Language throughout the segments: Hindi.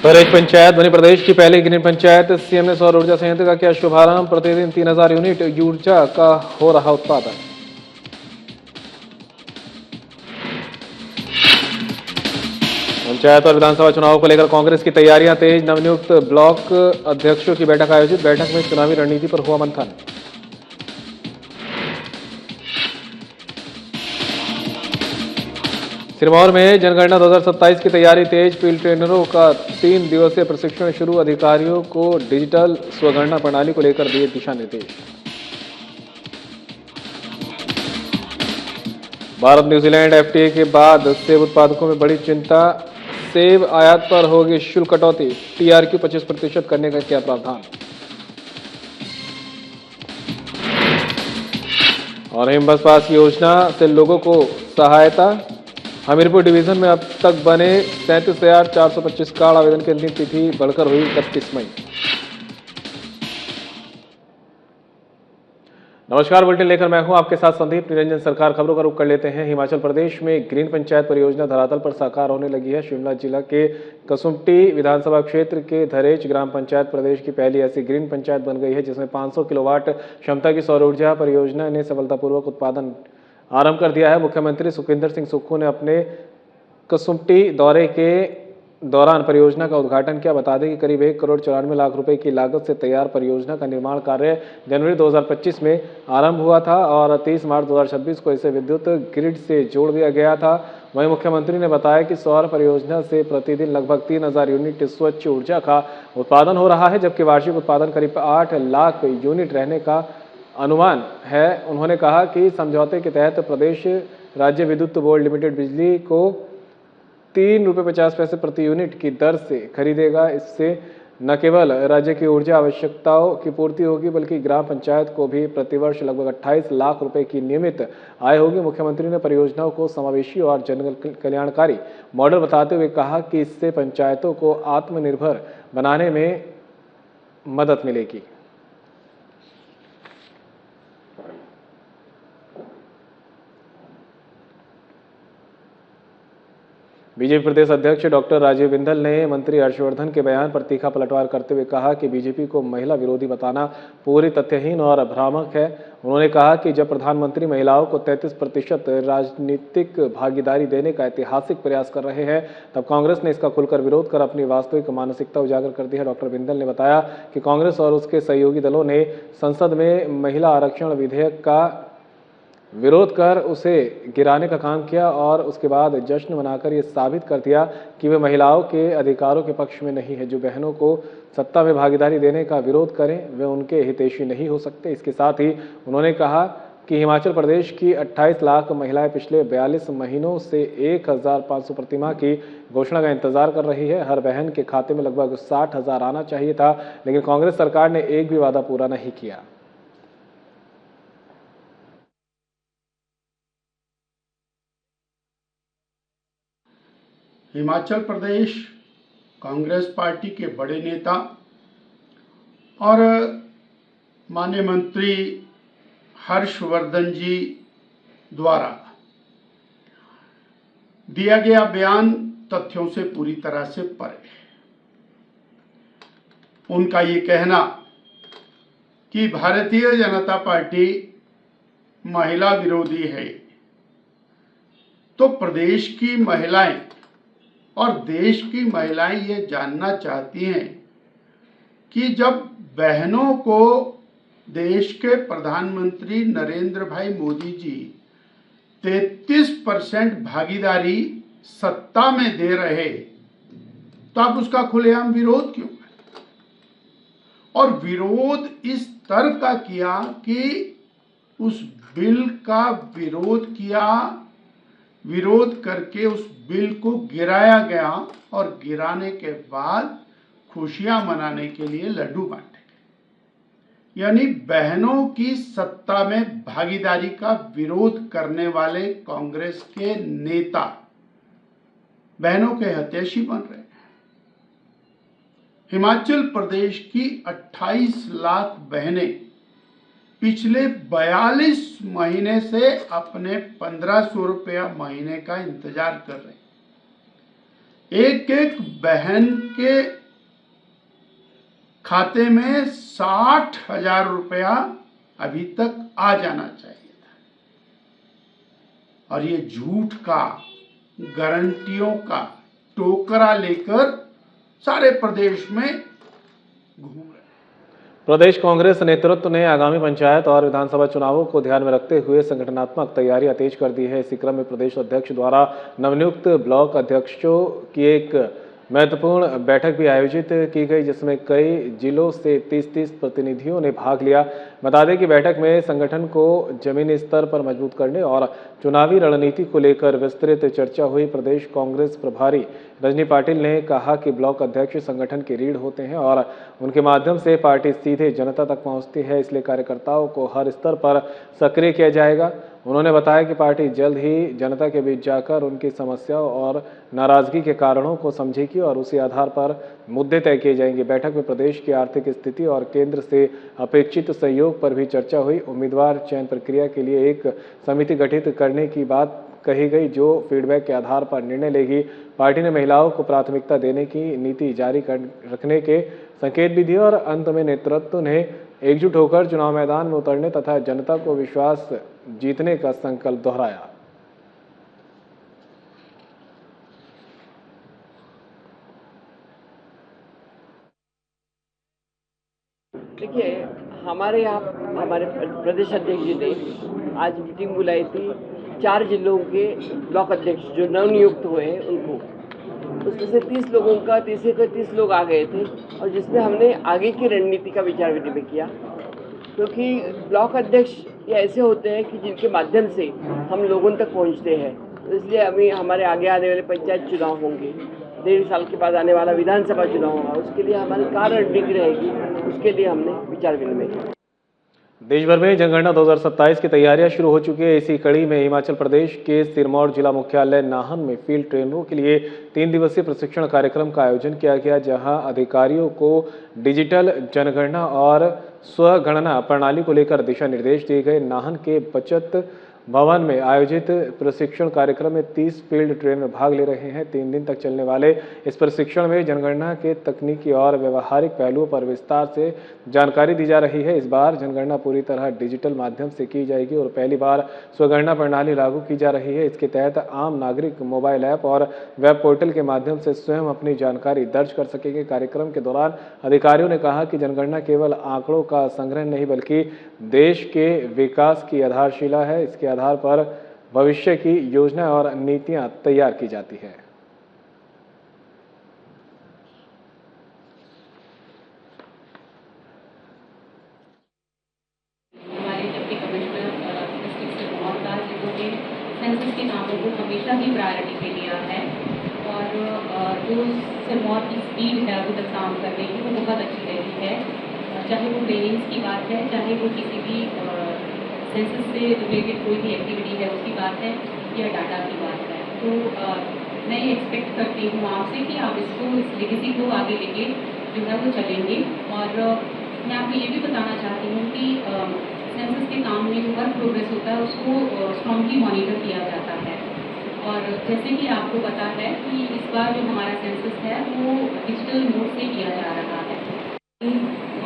बहरेज पंचायत बनी प्रदेश की पहली ग्रीन पंचायत। सीएम ने सौर ऊर्जा संयंत्र का किया शुभारंभ। प्रतिदिन 3000 यूनिट ऊर्जा का हो रहा उत्पादन। पंचायत और विधानसभा चुनावों को लेकर कांग्रेस की तैयारियां तेज। नवनियुक्त ब्लॉक अध्यक्षों की बैठक आयोजित। बैठक में चुनावी रणनीति पर हुआ मंथन। सिरमौर में जनगणना 2027 की तैयारी तेज। फील्ड ट्रेनरों का 3 दिवसीय प्रशिक्षण शुरू। अधिकारियों को डिजिटल स्वगणना प्रणाली को लेकर दिए दिशा निर्देश। भारत न्यूजीलैंड एफटीए के बाद सेब उत्पादकों में बड़ी चिंता। सेब आयात पर होगी शुल्क कटौती। टीआरक्यू 25% करने का किया प्रावधान। और हिमबस पास योजना से लोगों को सहायता। हमीरपुर डिवीजन में अब तक बने 37,425 कार्ड। आवेदन की अंतिम तिथि बढ़कर हुई 31 मई। नमस्कार, बुलेटिन लेकर मैं हूं आपके साथ संदीप निरंजन। सरकार खबरों का रुख कर लेते हैं। हिमाचल प्रदेश में ग्रीन पंचायत परियोजना धरातल पर साकार होने लगी है। शिमला जिला के कसुम्पटी विधानसभा क्षेत्र के धरेच ग्राम पंचायत प्रदेश की पहली ऐसी ग्रीन पंचायत बन गई है जिसमें 500 किलोवाट क्षमता की सौर ऊर्जा परियोजना ने सफलतापूर्वक उत्पादन आरंभ कर दिया है। मुख्यमंत्री सुखविंदर सिंह सुक्खू ने अपने कसुम्पटी दौरे के दौरान परियोजना का उद्घाटन किया। बता दें कि करीब 1 करोड़ 94 लाख रुपए की लागत से तैयार परियोजना का निर्माण कार्य जनवरी 2025 में आरंभ हुआ था और 30 मार्च 2026 को इसे विद्युत ग्रिड से जोड़ दिया गया था। वहीं मुख्यमंत्री ने बताया कि सौर परियोजना से प्रतिदिन लगभग 3000 यूनिट स्वच्छ ऊर्जा का उत्पादन हो रहा है, जबकि वार्षिक उत्पादन करीब 8 लाख यूनिट रहने का अनुमान है। उन्होंने कहा कि समझौते के तहत प्रदेश राज्य विद्युत बोर्ड लिमिटेड बिजली को ₹3.50 प्रति यूनिट की दर से खरीदेगा। इससे न केवल राज्य की ऊर्जा आवश्यकताओं की पूर्ति होगी बल्कि ग्राम पंचायत को भी प्रतिवर्ष लगभग 28 लाख रुपए की नियमित आय होगी। मुख्यमंत्री ने परियोजनाओं को समावेशी और जन कल्याणकारी मॉडल बताते हुए कहा कि इससे पंचायतों को आत्मनिर्भर बनाने में मदद मिलेगी। बीजेपी प्रदेश अध्यक्ष डॉक्टर राजीव बिंदल ने मंत्री हर्षवर्धन के बयान पर तीखा पलटवार करते हुए कहा कि बीजेपी को महिला विरोधी बताना पूरी तथ्यहीन और भ्रामक है। उन्होंने कहा कि जब प्रधानमंत्री महिलाओं को 33% राजनीतिक भागीदारी देने का ऐतिहासिक प्रयास कर रहे हैं, तब कांग्रेस ने इसका खुलकर विरोध कर अपनी वास्तविक मानसिकता उजागर कर दी है। डॉक्टर बिंदल ने बताया कि कांग्रेस और उसके सहयोगी दलों ने संसद में महिला आरक्षण विधेयक का विरोध कर उसे गिराने का काम किया और उसके बाद जश्न मनाकर ये साबित कर दिया कि वे महिलाओं के अधिकारों के पक्ष में नहीं है। जो बहनों को सत्ता में भागीदारी देने का विरोध करें वे उनके हितैषी नहीं हो सकते। इसके साथ ही उन्होंने कहा कि हिमाचल प्रदेश की 28 लाख महिलाएं पिछले 42 महीनों से 1500 प्रतिमाह की घोषणा का इंतजार कर रही है। हर बहन के खाते में लगभग 60,000 आना चाहिए था, लेकिन कांग्रेस सरकार ने एक भी वादा पूरा नहीं किया। हिमाचल प्रदेश कांग्रेस पार्टी के बड़े नेता और माननीय मंत्री हर्षवर्धन जी द्वारा दिया गया बयान तथ्यों से पूरी तरह से परे है। उनका ये कहना कि भारतीय जनता पार्टी महिला विरोधी है, तो प्रदेश की महिलाएं और देश की महिलाएं ये जानना चाहती हैं कि जब बहनों को देश के प्रधानमंत्री नरेंद्र भाई मोदी जी 33% भागीदारी सत्ता में दे रहे, तो आप उसका खुलेआम विरोध क्यों करें? और विरोध इस स्तर का किया कि उस बिल का विरोध किया, विरोध करके उस बिल को गिराया गया और गिराने के बाद खुशियां मनाने के लिए लड्डू बांटे गए। यानी बहनों की सत्ता में भागीदारी का विरोध करने वाले कांग्रेस के नेता बहनों के हितैषी बन रहे हैं। हिमाचल प्रदेश की 28 लाख बहनें पिछले 42 महीने से अपने 1500 रुपया महीने का इंतजार कर रहे हैं। एक एक बहन के खाते में 60,000 रुपया अभी तक आ जाना चाहिए था। और ये झूठ का, गारंटियों का टोकरा लेकर सारे प्रदेश में घूम रहे। प्रदेश कांग्रेस नेतृत्व ने आगामी पंचायत और विधानसभा चुनावों को ध्यान में रखते हुए संगठनात्मक तैयारियां तेज कर दी है। इसी क्रम में प्रदेश अध्यक्ष द्वारा नवनियुक्त ब्लॉक अध्यक्षों की एक महत्वपूर्ण बैठक भी आयोजित की गई, जिसमें कई जिलों से 30-30 प्रतिनिधियों ने भाग लिया। बता दें कि बैठक में संगठन को जमीनी स्तर पर मजबूत करने और चुनावी रणनीति को लेकर विस्तृत चर्चा हुई। प्रदेश कांग्रेस प्रभारी रजनी पाटिल ने कहा कि ब्लॉक अध्यक्ष संगठन की रीढ़ होते हैं और उनके माध्यम से पार्टी सीधे जनता तक पहुंचती है, इसलिए कार्यकर्ताओं को हर स्तर पर सक्रिय किया जाएगा। उन्होंने बताया कि पार्टी जल्द ही जनता के बीच जाकर उनकी समस्याओं और नाराजगी के कारणों को समझेगी और उसी आधार पर मुद्दे तय किए जाएंगे। बैठक में प्रदेश की आर्थिक स्थिति और केंद्र से अपेक्षित सहयोग पर भी चर्चा हुई। उम्मीदवार चयन प्रक्रिया के लिए एक समिति गठित करने की बात कही गई, जो फीडबैक के आधार पर निर्णय लेगी। पार्टी ने महिलाओं को प्राथमिकता देने की नीति जारी रखने के संकेत भी दिए और अंत में नेतृत्व ने एकजुट होकर चुनाव मैदान में उतरने तथा जनता को विश्वास जीतने का संकल्प दोहराया। देखिए, हमारे यहाँ हमारे प्रदेश अध्यक्ष जी ने आज मीटिंग बुलाई थी 4 जिलों के ब्लॉक अध्यक्ष जो नवनियुक्त हुए हैं उनको। उसमें से 30 लोगों का 30 लोग आ गए थे और जिसमें हमने आगे की रणनीति का विचार विनिमय किया, क्योंकि ब्लॉक अध्यक्ष ये ऐसे होते हैं कि जिनके माध्यम से हम लोगों तक पहुंचते हैं। तो इसलिए अभी हमारे आगे आने वाले पंचायत चुनाव होंगे, 1.5 साल के बाद आने वाला विधानसभा चुनाव होगा, उसके लिए हमारी क्या रणनीति रहेगी, उसके लिए हमने विचार विनिमय किया। देश भर में जनगणना 2027 की तैयारियां शुरू हो चुकी है। इसी कड़ी में हिमाचल प्रदेश के सिरमौर जिला मुख्यालय नाहन में फील्ड ट्रेनरों के लिए 3 दिवसीय प्रशिक्षण कार्यक्रम का आयोजन किया गया, जहां अधिकारियों को डिजिटल जनगणना और स्वगणना प्रणाली को लेकर दिशा निर्देश दिए गए। नाहन के बचत भवन में आयोजित प्रशिक्षण कार्यक्रम में 30 फील्ड ट्रेनर भाग ले रहे हैं। 3 दिन तक चलने वाले इस प्रशिक्षण में जनगणना के तकनीकी और व्यवहारिक पहलुओं पर विस्तार से जानकारी दी जा रही है। इस बार जनगणना पूरी तरह डिजिटल माध्यम से की जाएगी और पहली बार स्वगणना प्रणाली लागू की जा रही है। इसके तहत आम नागरिक मोबाइल ऐप और वेब पोर्टल के माध्यम से स्वयं अपनी जानकारी दर्ज कर सकेंगे। कार्यक्रम के दौरान अधिकारियों ने कहा कि जनगणना केवल आंकड़ों का संग्रह नहीं बल्कि देश के विकास की आधारशिला है। इसके आधार पर भविष्य की योजना और नीतियां तैयार की जाती है। हमारे डिप्टी कमिश्नर डिस्ट्रिक्ट सिरमौर का, जिन्होंने सेंसस के कामों को हमेशा ही प्रायोरिटी पे लिया है और जो सिरमौर की स्पीड है अभी तक काम करने की वो बहुत अच्छी रही है। चाहे वो ट्रेनिंग्स की बात है, चाहे वो किसी भी सेंसस से रिलेटेड कोई भी एक्टिविटी है उसकी बात है या डाटा की बात है। तो मैं ये एक्सपेक्ट करती हूँ आपसे कि आप इस लेगेसी को आगे लेके जो है वो चलेंगे। और मैं आपको ये भी बताना चाहती हूँ कि सेंसस के काम में जो वर्क प्रोग्रेस होता है उसको स्ट्रॉन्गली मॉनिटर किया जाता है। और जैसे कि आपको पता है कि इस बार जो हमारा सेंसस है वो डिजिटल मोड से किया जा रहा है।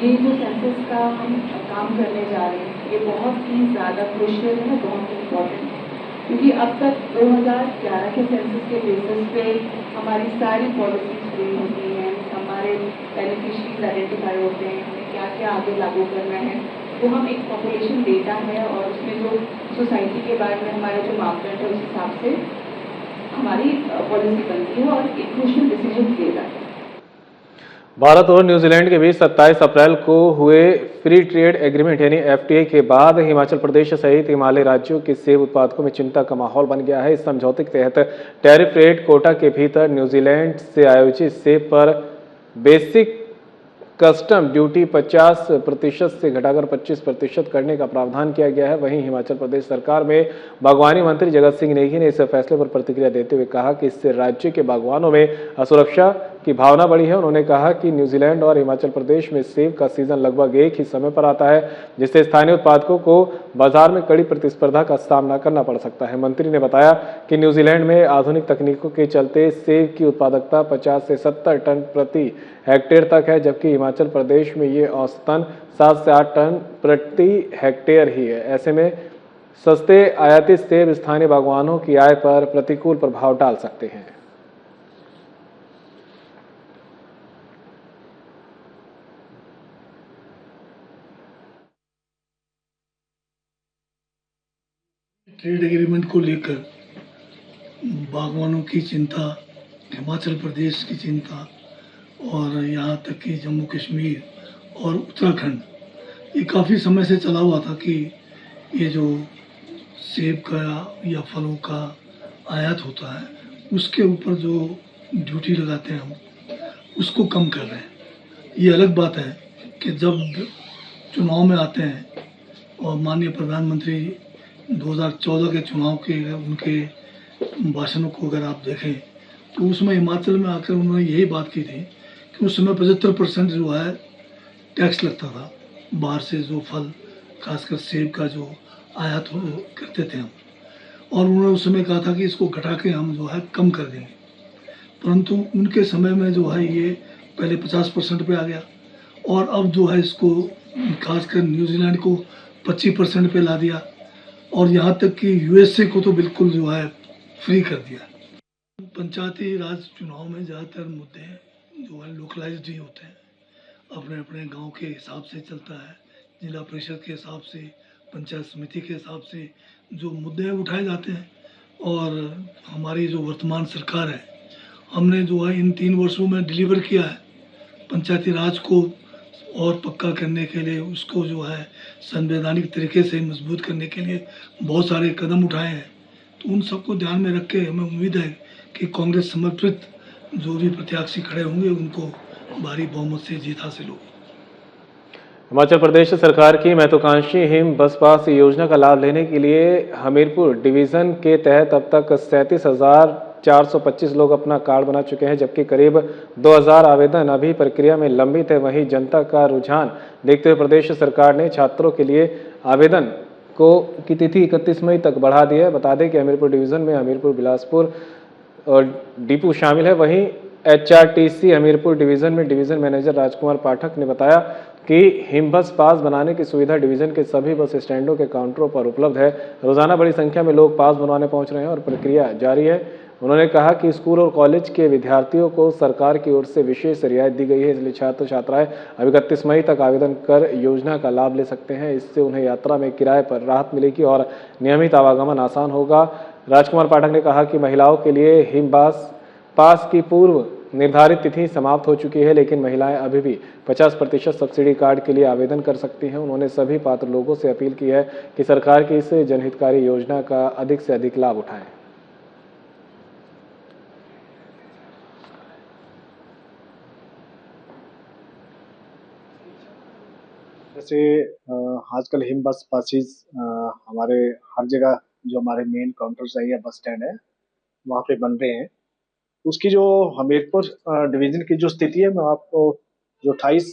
ये जो सेंसस का हम काम करने जा रहे हैं ये बहुत ही ज़्यादा क्रूशियल है, बहुत इम्पोर्टेंट है, क्योंकि अब तक 2011 के सेंसस के बेसिस पे हमारी सारी पॉलिसीज फ्रेम होती हैं, हमारे बेनिफिशरीज आइडेंटिफाई होते हैं, हमें क्या क्या आगे लागू करना है। तो हम एक पॉपुलेशन डेटा है और उसमें जो सोसाइटी के बारे में हमारे जो मापदंड है उस हिसाब से हमारी पॉलिसी बनती है और एक क्रूशियल डिसीजन लिए जाते हैं। भारत और न्यूजीलैंड के बीच 27 अप्रैल को हुए फ्री ट्रेड एग्रीमेंट यानी FTA के बाद हिमाचल प्रदेश सहित हिमालयी राज्यों के सेब उत्पादकों में चिंता का माहौल बन गया है। इस समझौते के तहत टैरिफ रेट कोटा के भीतर न्यूजीलैंड से आयोजित सेब पर बेसिक कस्टम ड्यूटी 50% से घटाकर 25% करने का प्रावधान किया गया है। वहीं हिमाचल प्रदेश सरकार में बागवानी मंत्री जगत सिंह नेगी ने इस फैसले पर प्रतिक्रिया देते हुए कहा कि इससे राज्य के बागवानों में असुरक्षा की भावना बढ़ी है। उन्होंने कहा कि न्यूजीलैंड और हिमाचल प्रदेश में सेब का सीजन लगभग एक ही समय पर आता है, जिससे स्थानीय उत्पादकों को बाजार में कड़ी प्रतिस्पर्धा का सामना करना पड़ सकता है। मंत्री ने बताया कि न्यूजीलैंड में आधुनिक तकनीकों के चलते सेब की उत्पादकता 50 से 70 टन प्रति हेक्टेयर तक है, जबकि हिमाचल प्रदेश में ये औसतन 7 से 8 टन प्रति हेक्टेयर ही है। ऐसे में सस्ते आयातित सेब स्थानीय बागवानों की आय पर प्रतिकूल प्रभाव डाल सकते हैं। ट्रेड एग्रीमेंट को लेकर बागवानों की चिंता, हिमाचल प्रदेश की चिंता और यहाँ तक कि जम्मू कश्मीर और उत्तराखंड, ये काफ़ी समय से चला हुआ था कि ये जो सेब का या फलों का आयात होता है उसके ऊपर जो ड्यूटी लगाते हैं हम उसको कम कर रहे हैं। ये अलग बात है कि जब चुनाव में आते हैं और माननीय प्रधानमंत्री 2014 के चुनाव के उनके भाषणों को अगर आप देखें तो उसमें हिमाचल में आकर उन्होंने यही बात की थी कि उस समय 75% जो है टैक्स लगता था बाहर से, जो फल खासकर सेब का जो आयात करते थे हम, और उन्होंने उस समय कहा था कि इसको घटा के हम जो है कम कर देंगे। परंतु उनके समय में जो है ये पहले 50% पे आ गया और अब जो है इसको खासकर न्यूजीलैंड को 25% पे ला दिया और यहाँ तक कि यूएसए को तो बिल्कुल जो है फ्री कर दिया। पंचायती राज चुनाव में ज़्यादातर मुद्दे जो है लोकलाइज्ड ही होते हैं, अपने अपने गांव के हिसाब से चलता है, जिला परिषद के हिसाब से, पंचायत समिति के हिसाब से जो मुद्दे उठाए जाते हैं। और हमारी जो वर्तमान सरकार है, हमने जो है इन 3 वर्षों में डिलीवर किया है पंचायती राज को और पक्का करने के लिए, उसको जो है संवैधानिक तरीके से मजबूत करने के लिए बहुत सारे कदम उठाए हैं। तो उन सबको ध्यान में रख के हमें उम्मीद है कि कांग्रेस समर्थित जो भी प्रत्याशी खड़े होंगे उनको भारी बहुमत से जीत हासिल होगी। हिमाचल प्रदेश सरकार की महत्वाकांक्षी हिम बस पास योजना का लाभ लेने के लिए हमीरपुर डिवीजन के तहत अब तक 37,425 लोग अपना कार्ड बना चुके हैं, जबकि करीब 2,000 आवेदन अभी प्रक्रिया में लंबित है। वहीं जनता का रुझान देखते हुए प्रदेश सरकार ने छात्रों के लिए आवेदन की तिथि 31 मई तक बढ़ा दी है। बता दें कि हमीरपुर डिवीजन में हमीरपुर, बिलासपुर और डिपू शामिल है। वहीं एचआरटीसी हमीरपुर डिवीजन में डिवीजन मैनेजर राजकुमार पाठक ने बताया कि हिम बस पास बनाने की सुविधा डिवीजन के सभी बस स्टैंडों के काउंटरों पर उपलब्ध है। रोजाना बड़ी संख्या में लोग पास बनवाने पहुंच रहे हैं और प्रक्रिया जारी है। उन्होंने कहा कि स्कूल और कॉलेज के विद्यार्थियों को सरकार की ओर से विशेष रियायत दी गई है, इसलिए छात्र छात्राएं अब 31 मई तक आवेदन कर योजना का लाभ ले सकते हैं। इससे उन्हें यात्रा में किराए पर राहत मिलेगी और नियमित आवागमन आसान होगा। राजकुमार पाठक ने कहा कि महिलाओं के लिए हिम पास की पूर्व निर्धारित तिथि समाप्त हो चुकी है, लेकिन महिलाएं अभी भी 50% सब्सिडी कार्ड के लिए आवेदन कर सकती हैं। उन्होंने सभी पात्र लोगों से अपील की है कि सरकार की इस जनहितकारी योजना का अधिक से अधिक लाभ उठाएं। जैसे आजकल हिम बस पासिस हमारे हर जगह जो हमारे मेन काउंटर्स है या बस स्टैंड है वहाँ पे बन रहे हैं। उसकी जो हमीरपुर डिवीजन की जो स्थिति है, मैं आपको जो 28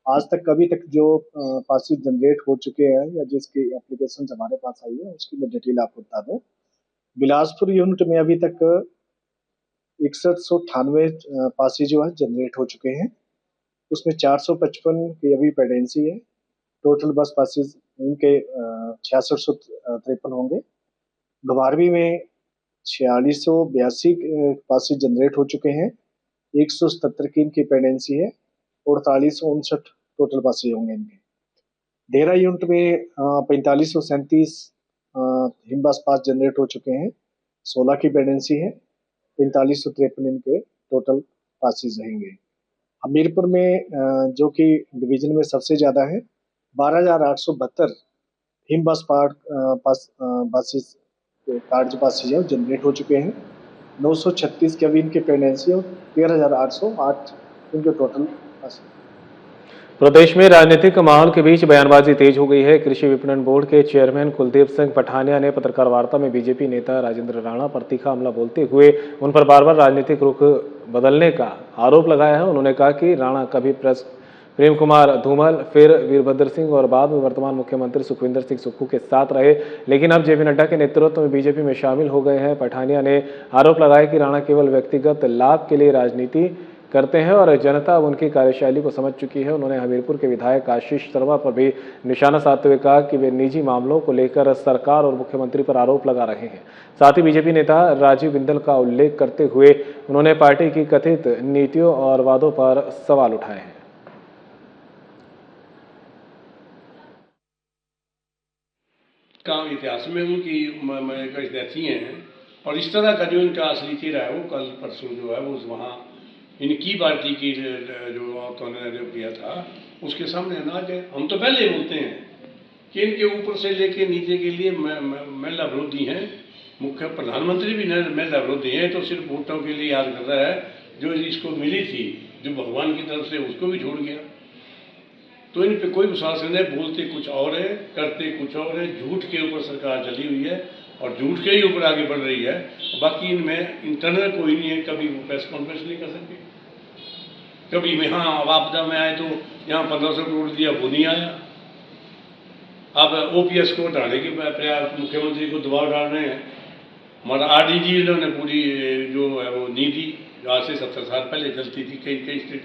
आज तक अभी तक जो पासिस जनरेट हो चुके हैं या जिसकी एप्लीकेशन हमारे पास आई है उसकी मैं डिटेल आपको बता दूं। बिलासपुर यूनिट में अभी तक 6198 पासिस जो है जनरेट हो चुके हैं। उसमें 455 की अभी पेंडेंसी है। टोटल बस पासिस उनके 6653 होंगे। घुमारवी में 4682 पासिस जनरेट हो चुके हैं। 177 की इनकी पेंडेंसी है और 4859 टोटल पासिस होंगे इनके। देहरा यूनिट में 4537 हिम बस पास जनरेट हो चुके हैं। 16 की पेंडेंसी है। 4553 इनके टोटल पासिस रहेंगे। हमीरपुर में जो कि डिवीजन में सबसे ज्यादा है, 12,872 हिम बस बसेस कार्ड जो पासिस है जनरेट हो चुके हैं। 936 की अभी इनकी पेंडेंसी है और 13,808 इनके टोटल पासिस। प्रदेश में राजनीतिक माहौल के बीच बयानबाजी तेज हो गई है। कृषि विपणन बोर्ड के चेयरमैन कुलदीप सिंह पठानिया ने पत्रकार वार्ता में बीजेपी नेता राजेंद्र राणा पर तीखा हमला बोलते हुए उन पर बार बार राजनीतिक रुख बदलने का आरोप लगाया है। उन्होंने कहा कि राणा कभी प्रेम कुमार धूमल, फिर वीरभद्र सिंह और बाद में वर्तमान मुख्यमंत्री सुखविंदर सिंह सुक्खू के साथ रहे, लेकिन अब जेपी नड्डा के नेतृत्व में बीजेपी में शामिल हो गए हैं। पठानिया ने आरोप लगाया कि राणा केवल व्यक्तिगत लाभ के लिए राजनीति करते हैं और जनता अब उनकी कार्यशैली को समझ चुकी है। उन्होंने हमीरपुर के विधायक आशीष शर्मा पर भी निशाना साधते हुए कहा कि वे निजी मामलों को लेकर सरकार और मुख्यमंत्री पर आरोप लगा रहे हैं। साथ ही बीजेपी नेता राजीव बिंदल का उल्लेख करते हुए उन्होंने पार्टी की कथित नीतियों और वादों पर सवाल उठाए हैं। काम इतिहास में उनकी ऐसी हैं और इस तरह का जो इनका असली चेहरा है वो कल परसों जो है वो वहाँ इनकी पार्टी की जो औरतों ने जो किया था उसके सामने ना जाए। हम तो पहले ही बोलते हैं कि इनके ऊपर से लेके नीचे के लिए महिला विरोधी हैं, मुख्य प्रधानमंत्री भी महिला विरोधी हैं, तो सिर्फ वोटों के लिए याद कर रहा है। जो इसको मिली थी जो भगवान की तरफ से उसको भी छोड़ गया। तो इन पे कोई विश्वास नहीं है। बोलते कुछ और है, करते कुछ और है। झूठ के ऊपर सरकार चली हुई है और झूठ के ही ऊपर आगे बढ़ रही है। बाकी इनमें इंटरनल कोई नहीं है। कभी वो प्रेस कॉन्फ्रेंस नहीं कर सकते, कभी में हाँ आपदा में आए तो यहाँ 1500 करोड़ दिया वो नहीं आया। अब ओपीएस को हटाने के प्रयास मुख्यमंत्री को दबाव डाल रहे हैं। हमारा आरडीजी ने पूरी जो है वो नीति आज से 70 साल पहले चलती थी, कई स्टेट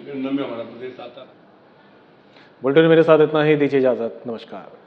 में हमारा प्रदेश आता। बुलेटिन मेरे साथ इतना ही, दीजिए इजाजत, नमस्कार।